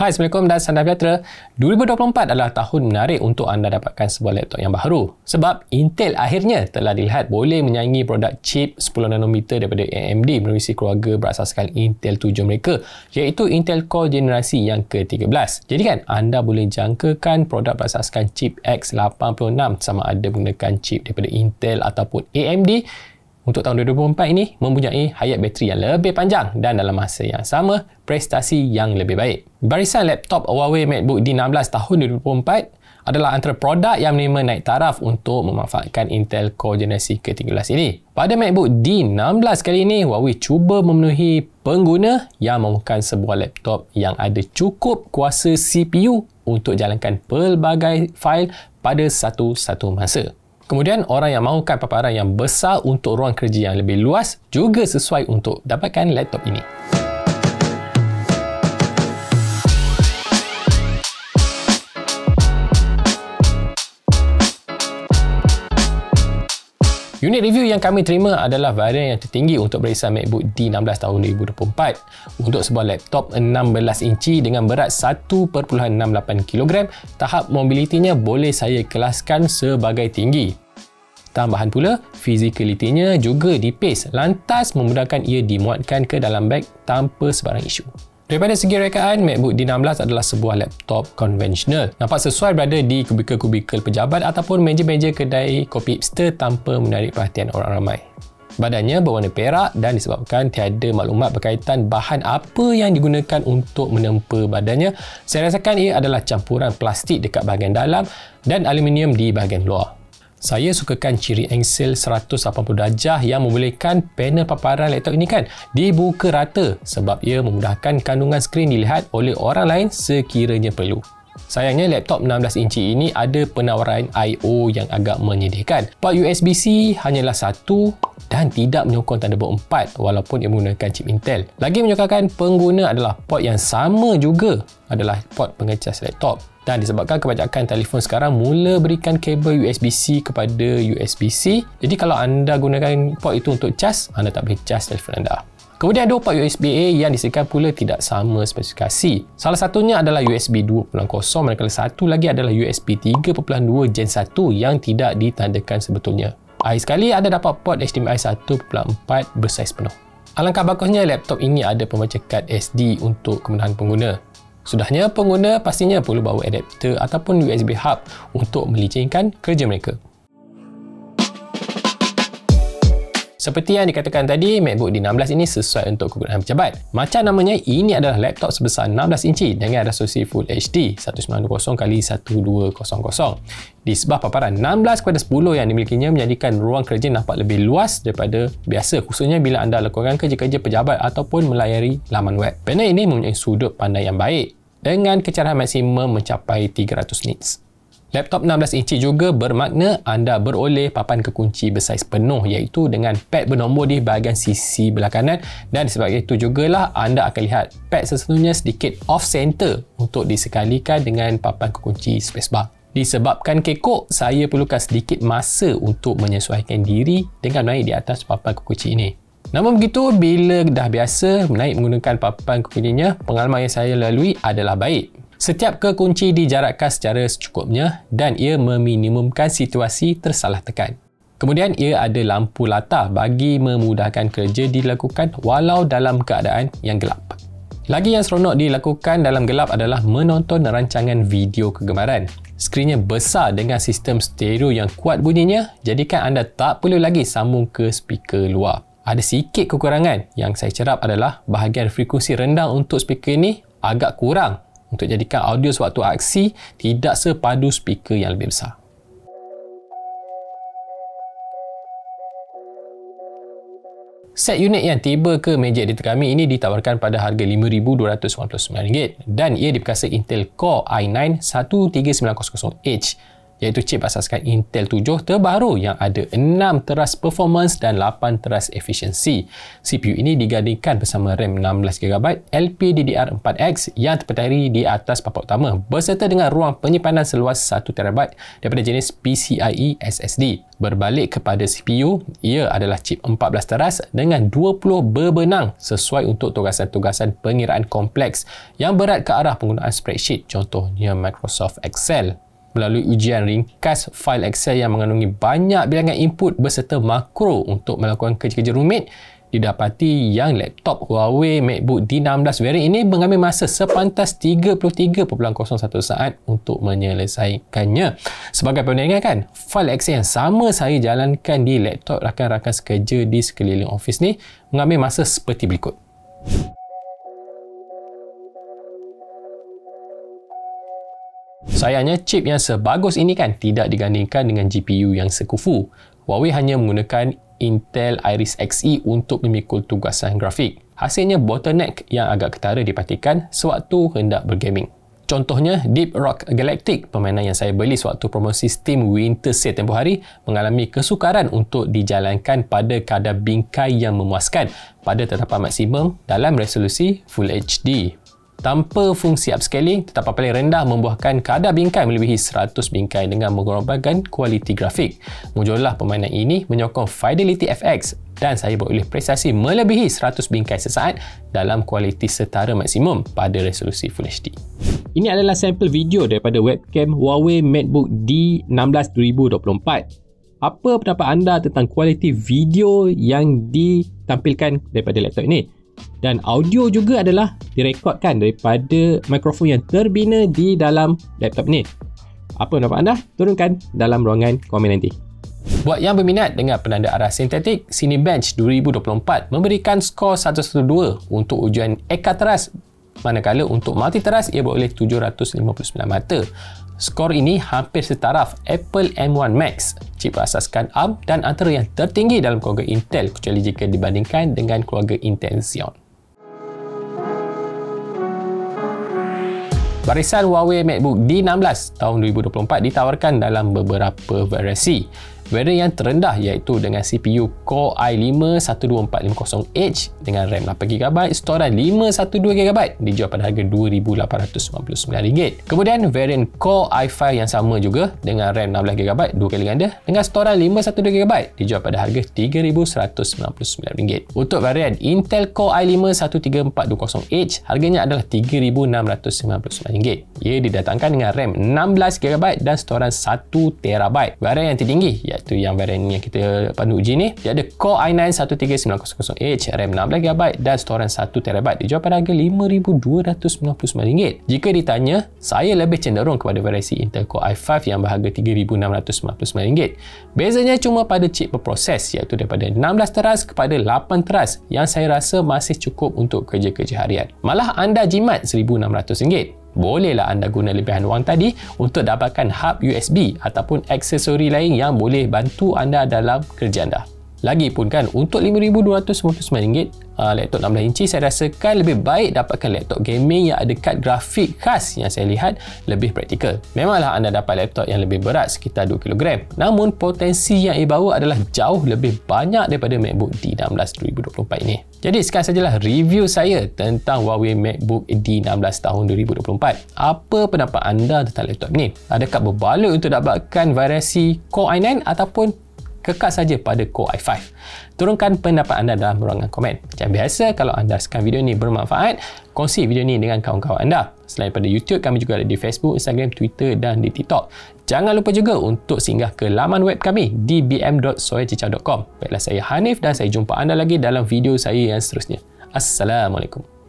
Hai, Assalamualaikum dan salam sejahtera. 2024 adalah tahun menarik untuk anda dapatkan sebuah laptop yang baru. Sebab Intel akhirnya telah dilihat boleh menyaingi produk chip 10 nanometer daripada AMD menerusi keluarga berasaskan Intel 7 mereka, iaitu Intel Core generasi yang ke-13. Jadi kan, anda boleh jangkakan produk berasaskan chip X86 sama ada menggunakan chip daripada Intel ataupun AMD. Untuk tahun 2024 ini mempunyai hayat bateri yang lebih panjang dan dalam masa yang sama prestasi yang lebih baik. Barisan laptop Huawei MacBook D16 tahun 2024 adalah antara produk yang menerima naik taraf untuk memanfaatkan Intel Core generasi ke-13 ini. Pada MacBook D16 kali ini, Huawei cuba memenuhi pengguna yang mahukan sebuah laptop yang ada cukup kuasa CPU untuk jalankan pelbagai fail pada satu-satu masa. Kemudian, orang yang mahukan paparan yang besar untuk ruang kerja yang lebih luas juga sesuai untuk dapatkan laptop ini. Unit review yang kami terima adalah varian yang tertinggi untuk barisan MacBook D16 tahun 2024. Untuk sebuah laptop 16 inci dengan berat 1.68 kg, tahap mobilitinya boleh saya kelaskan sebagai tinggi. Tambahan pula, physicality-nya juga dipis, lantas memudahkan ia dimuatkan ke dalam beg tanpa sebarang isu. Daripada segi rekaan, MacBook D16 adalah sebuah laptop konvensional. Nampak sesuai berada di kubikel-kubikel pejabat ataupun meja-meja kedai kopi hipster tanpa menarik perhatian orang ramai. Badannya berwarna perak dan disebabkan tiada maklumat berkaitan bahan apa yang digunakan untuk menempa badannya, saya rasakan ia adalah campuran plastik dekat bahagian dalam dan aluminium di bahagian luar. Saya sukakan ciri angle 180 darjah yang membolehkan panel paparan laptop ini kan dibuka rata sebab ia memudahkan kandungan skrin dilihat oleh orang lain sekiranya perlu. Sayangnya laptop 16 inci ini ada penawaran I/O yang agak menyedihkan. Port USB-C hanyalah satu dan tidak menyokong Thunderbolt 4 walaupun ia menggunakan chip Intel. Lagi menyokongkan pengguna adalah port yang sama juga adalah port pengecas laptop. Dan disebabkan kebanyakan telefon sekarang mula berikan kabel USB-C kepada USB-C, jadi kalau anda gunakan port itu untuk cas, anda tak boleh cas telefon anda. Kemudian dua port USB-A yang disediakan pula tidak sama spesifikasi. Salah satunya adalah USB 2.0 manakala satu lagi adalah USB 3.2 Gen 1 yang tidak ditandakan sebetulnya. Akhir sekali anda dapat port HDMI 1.4 bersaiz penuh. Alangkah bagusnya laptop ini ada pembaca kad SD untuk kemudahan pengguna. Sudahnya, pengguna pastinya perlu bawa adapter ataupun USB hub untuk melicinkan kerja mereka. Seperti yang dikatakan tadi, MacBook D16 ini sesuai untuk kegunaan pejabat. Macam namanya, ini adalah laptop sebesar 16 inci dengan resolusi Full HD 1920x1200. Di sebelah paparan 16:10 yang dimilikinya menjadikan ruang kerja nampak lebih luas daripada biasa, khususnya bila anda lakukan kerja-kerja pejabat ataupun melayari laman web. Panel ini mempunyai sudut pandang yang baik dengan kecerahan maksimum mencapai 300 nits. Laptop 16 inci juga bermakna anda beroleh papan kekunci bersaiz penuh iaitu dengan pad bernombor di bahagian sisi belah kanan dan sebab itu jugalah anda akan lihat pad sesungguhnya sedikit off center untuk disekalikan dengan papan kekunci spacebar. Disebabkan kekok, saya perlukan sedikit masa untuk menyesuaikan diri dengan naik di atas papan kekunci ini. Namun begitu, bila dah biasa naik menggunakan papan kekuncinya, pengalaman yang saya lalui adalah baik. Setiap kekunci dijarakkan secara secukupnya dan ia meminimumkan situasi tersalah tekan. Kemudian ia ada lampu latar bagi memudahkan kerja dilakukan walau dalam keadaan yang gelap. Lagi yang seronok dilakukan dalam gelap adalah menonton rancangan video kegemaran. Skrinnya besar dengan sistem stereo yang kuat bunyinya, jadikan anda tak perlu lagi sambung ke speaker luar. Ada sikit kekurangan yang saya cerap adalah bahagian frekuensi rendah untuk speaker ini agak kurang untuk jadikan audio sewaktu aksi tidak sepadu speaker yang lebih besar. Set unit yang tiba ke meja editor kami ini ditawarkan pada harga RM5,299 dan ia diperkasa Intel Core i9 13900H iaitu chip asaskan Intel 7 terbaru yang ada 6 teras performance dan 8 teras efisiensi. CPU ini digandingkan bersama RAM 16GB LPDDR4X yang terpetari di atas papan utama berserta dengan ruang penyimpanan seluas 1TB daripada jenis PCIe SSD. Berbalik kepada CPU, ia adalah chip 14 teras dengan 20 berbenang sesuai untuk tugasan-tugasan pengiraan kompleks yang berat ke arah penggunaan spreadsheet, contohnya Microsoft Excel. Melalui ujian ringkas fail Excel yang mengandungi banyak bilangan input berserta makro untuk melakukan kerja-kerja rumit, didapati yang laptop Huawei MacBook D16 variant ini mengambil masa sepantas 33.01 saat untuk menyelesaikannya. Sebagai perbandingan kan, fail Excel yang sama saya jalankan di laptop rakan-rakan sekerja di sekeliling office ni mengambil masa seperti berikut. Sayangnya, chip yang sebagus ini kan tidak digandingkan dengan GPU yang sekufu. Huawei hanya menggunakan Intel Iris Xe untuk memikul tugasan grafik. Hasilnya bottleneck yang agak ketara dipatikan sewaktu hendak bergaming. Contohnya, Deep Rock Galactic, permainan yang saya beli sewaktu promosi Steam Winter Sale tempoh hari, mengalami kesukaran untuk dijalankan pada kadar bingkai yang memuaskan pada tetapan maksimum dalam resolusi Full HD. Tanpa fungsi upscaling, tetapan paling rendah membuahkan kadar bingkai melebihi 100 bingkai dengan mengorbankan kualiti grafik. Mujolah permainan ini menyokong Fidelity FX dan saya beroleh prestasi melebihi 100 bingkai sesaat dalam kualiti setara maksimum pada resolusi Full HD. Ini adalah sampel video daripada webcam Huawei MacBook D16 2024. Apa pendapat anda tentang kualiti video yang ditampilkan daripada laptop ini? Dan audio juga adalah direkodkan daripada mikrofon yang terbina di dalam laptop ni. Apa pendapat anda? Turunkan dalam ruangan komen nanti. Buat yang berminat dengan penanda arah sintetik, Cinebench 2024 memberikan skor 112 untuk ujian Eka teras, manakala untuk multi teras ia beroleh 759 mata. Skor ini hampir setaraf Apple M1 Max, chip asaskan ARM dan antara yang tertinggi dalam keluarga Intel kecuali jika dibandingkan dengan keluarga Intel Xeon. Barisan Huawei MacBook D16 tahun 2024 ditawarkan dalam beberapa variasi. Varian yang terendah iaitu dengan CPU Core i5 12450H dengan RAM 8GB, storan 512GB dijual pada harga RM2,899. Kemudian varian Core i5 yang sama juga dengan RAM 16GB 2 kali ganda dengan storan 512GB dijual pada harga RM3,199. Untuk varian Intel Core i5 13420H harganya adalah RM3,699. Ia didatangkan dengan RAM 16GB dan storan 1TB. Varian yang tertinggi iaitu yang varian yang kita pandu uji ni, dia ada Core i9 13900H, RAM 16GB dan storan 1TB dijual pada harga RM5,299. Jika ditanya, saya lebih cenderung kepada variasi Intel Core i5 yang berharga RM3,699. Bezanya cuma pada chip berproses iaitu daripada 16 teras kepada 8 teras yang saya rasa masih cukup untuk kerja-kerja harian. Malah anda jimat RM1,600. Bolehlah anda guna lebihan wang tadi untuk dapatkan hub USB ataupun aksesori lain yang boleh bantu anda dalam kerja anda. Lagipun kan, untuk RM5,299 laptop 16 inci saya rasakan lebih baik dapatkan laptop gaming yang ada kad grafik khas yang saya lihat lebih praktikal. Memanglah anda dapat laptop yang lebih berat sekitar 2kg, namun potensi yang ia bawa adalah jauh lebih banyak daripada MacBook D16 2024 ini. Jadi sekarang sajalah review saya tentang Huawei MacBook D16 tahun 2024. Apa pendapat anda tentang laptop ni? Adakah berbaloi untuk dapatkan variasi Core i9 ataupun kekal saja pada Core i5? Turunkan pendapat anda dalam ruangan komen. Macam biasa, kalau anda rasakan video ini bermanfaat, kongsi video ini dengan kawan-kawan anda. Selain pada YouTube, kami juga ada di Facebook, Instagram, Twitter dan di TikTok. Jangan lupa juga untuk singgah ke laman web kami di bm.soyacicau.com. Baiklah, saya Hanif dan saya jumpa anda lagi dalam video saya yang seterusnya. Assalamualaikum.